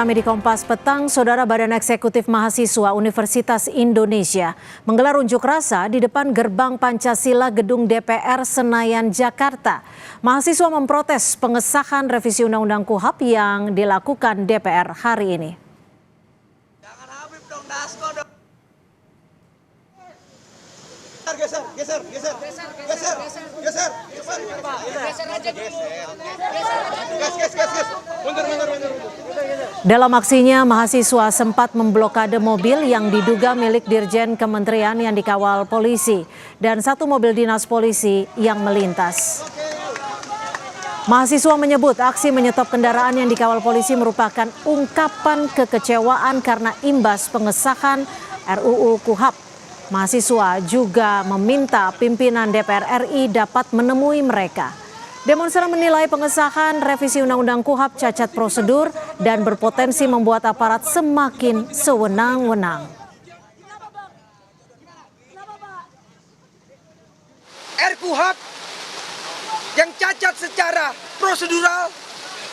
Kami di Kompas Petang, Saudara Badan Eksekutif Mahasiswa Universitas Indonesia menggelar unjuk rasa di depan gerbang Pancasila Gedung DPR Senayan, Jakarta. Mahasiswa memprotes pengesahan revisi Undang-Undang KUHP yang dilakukan DPR hari ini. Jangan Habib dong, Dasko dong. Geser aja dulu. Mundur. Dalam aksinya, mahasiswa sempat memblokade mobil yang diduga milik Dirjen Kementerian yang dikawal polisi dan satu mobil dinas polisi yang melintas. Mahasiswa menyebut aksi menyetop kendaraan yang dikawal polisi merupakan ungkapan kekecewaan karena imbas pengesahan RUU KUHP. Mahasiswa juga meminta pimpinan DPR RI dapat menemui mereka. Demonstran menilai pengesahan revisi Undang-Undang KUHP cacat prosedur dan berpotensi membuat aparat semakin sewenang-wenang. RKUHP yang cacat secara prosedural,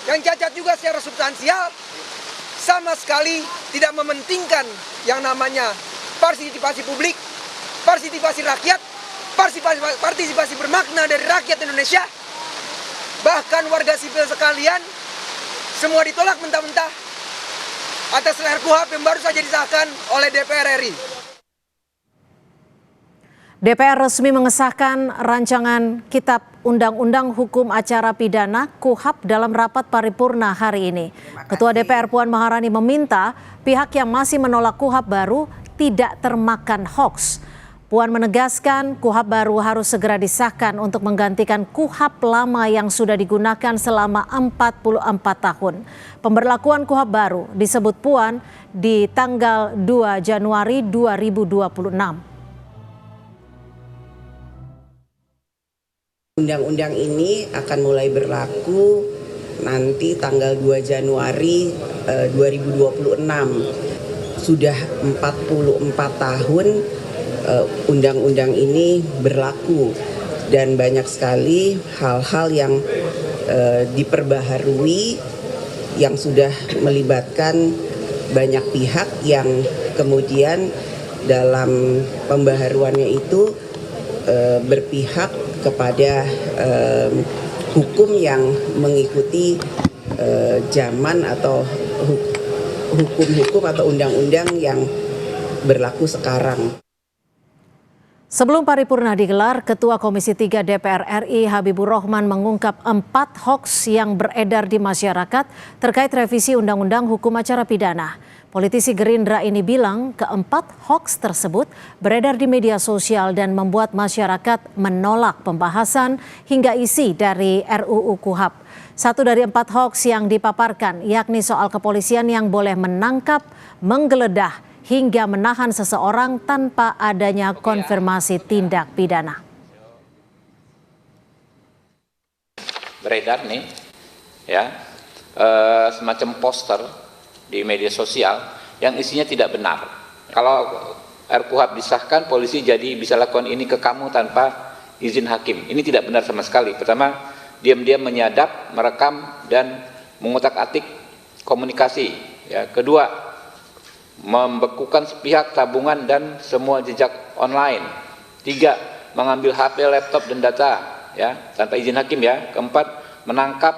yang cacat juga secara substansial, sama sekali tidak mementingkan yang namanya partisipasi publik, partisipasi rakyat, partisipasi bermakna dari rakyat Indonesia. Bahkan warga sipil sekalian semua ditolak mentah-mentah atas RKUHP yang baru saja disahkan oleh DPR RI. DPR resmi mengesahkan rancangan Kitab Undang-Undang Hukum Acara Pidana KUHP dalam rapat paripurna hari ini. Ketua DPR Puan Maharani meminta pihak yang masih menolak KUHP baru tidak termakan hoaks. Puan menegaskan KUHP baru harus segera disahkan untuk menggantikan KUHP lama yang sudah digunakan selama 44 tahun. Pemberlakuan KUHP baru disebut Puan di tanggal 2 Januari 2026. Undang-undang ini akan mulai berlaku nanti tanggal 2 Januari 2026. Sudah 44 tahun undang-undang ini berlaku dan banyak sekali hal-hal yang diperbaharui yang sudah melibatkan banyak pihak yang kemudian dalam pembaharuannya itu berpihak kepada hukum yang mengikuti zaman atau hukum-hukum atau undang-undang yang berlaku sekarang. Sebelum paripurna digelar, Ketua Komisi 3 DPR RI Habibur Rahman mengungkap 4 hoaks yang beredar di masyarakat terkait revisi Undang-Undang Hukum Acara Pidana. Politisi Gerindra ini bilang keempat hoaks tersebut beredar di media sosial dan membuat masyarakat menolak pembahasan hingga isi dari RUU KUHP. Satu dari 4 hoaks yang dipaparkan yakni soal kepolisian yang boleh menangkap, menggeledah, hingga menahan seseorang tanpa adanya konfirmasi tindak pidana. Beredar nih, ya, semacam poster di media sosial yang isinya tidak benar. Kalau RKUHP disahkan, polisi jadi bisa lakukan ini ke kamu tanpa izin hakim. Ini tidak benar sama sekali. Pertama, diam-diam menyadap, merekam, dan mengutak-atik komunikasi. Ya. Kedua, membekukan sepihak tabungan dan semua jejak online. 3, mengambil HP, laptop, dan data ya tanpa izin hakim ya. Keempat, menangkap,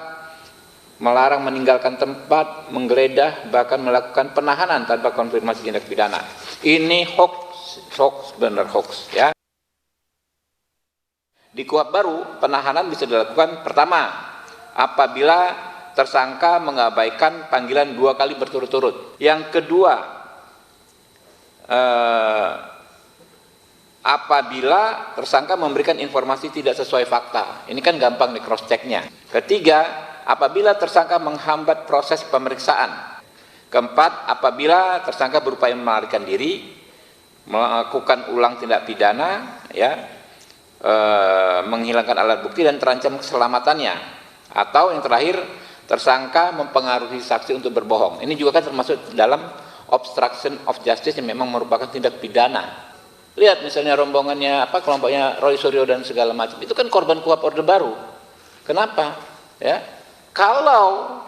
melarang meninggalkan tempat, menggeledah, bahkan melakukan penahanan tanpa konfirmasi tindak pidana. Ini hoax benar hoax ya. Di KUHP baru, penahanan bisa dilakukan pertama apabila tersangka mengabaikan panggilan 2 kali berturut-turut. Yang kedua, apabila tersangka memberikan informasi tidak sesuai fakta. Ini kan gampang di cross checknya. Ketiga, apabila tersangka menghambat proses pemeriksaan. Keempat, apabila tersangka berupaya melarikan diri, melakukan ulang tindak pidana, ya, menghilangkan alat bukti dan terancam keselamatannya. Atau yang terakhir, tersangka mempengaruhi saksi untuk berbohong. Ini juga kan termasuk dalam obstruction of justice yang memang merupakan tindak pidana. Lihat misalnya rombongannya kelompoknya Roy Suryo dan segala macam. Itu kan korban KUHP Orde Baru. Kenapa? Ya. Kalau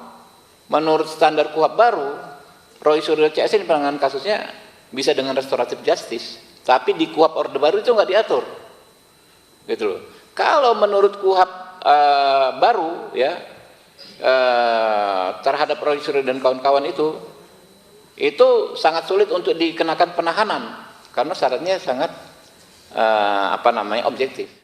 menurut standar KUHP baru Roy Suryo CS ini penanganan kasusnya bisa dengan restoratif justice, tapi di KUHP Orde Baru itu nggak diatur, gitu loh. Kalau menurut KUHP baru ya terhadap Roy Suryo dan kawan-kawan itu sangat sulit untuk dikenakan penahanan karena syaratnya sangat objektif.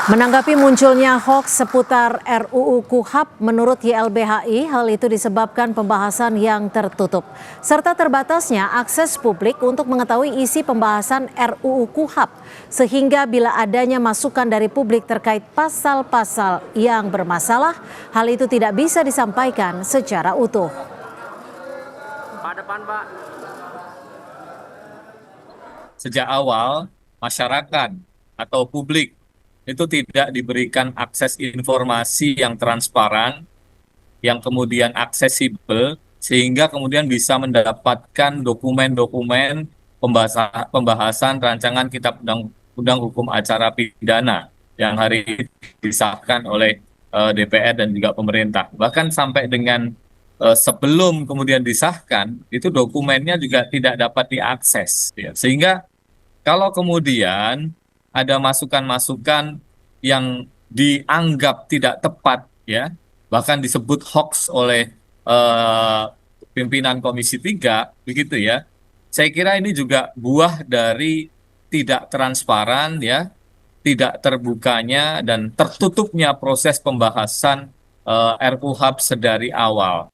Menanggapi munculnya hoaks seputar RUU KUHP, menurut YLBHI, hal itu disebabkan pembahasan yang tertutup, serta terbatasnya akses publik untuk mengetahui isi pembahasan RUU KUHP, sehingga bila adanya masukan dari publik terkait pasal-pasal yang bermasalah, hal itu tidak bisa disampaikan secara utuh. Pak depan, Pak. Sejak awal, masyarakat atau publik itu tidak diberikan akses informasi yang transparan, yang kemudian aksesibel, sehingga kemudian bisa mendapatkan dokumen-dokumen pembahasan rancangan Kitab Undang Hukum Acara Pidana yang hari ini disahkan oleh DPR dan juga pemerintah. Bahkan sampai dengan sebelum kemudian disahkan, itu dokumennya juga tidak dapat diakses. Ya. Sehingga kalau kemudian ada masukan-masukan yang dianggap tidak tepat, ya, bahkan disebut hoax oleh pimpinan Komisi 3, begitu ya. Saya kira ini juga buah dari tidak transparan, ya, tidak terbukanya dan tertutupnya proses pembahasan RUHP sedari awal.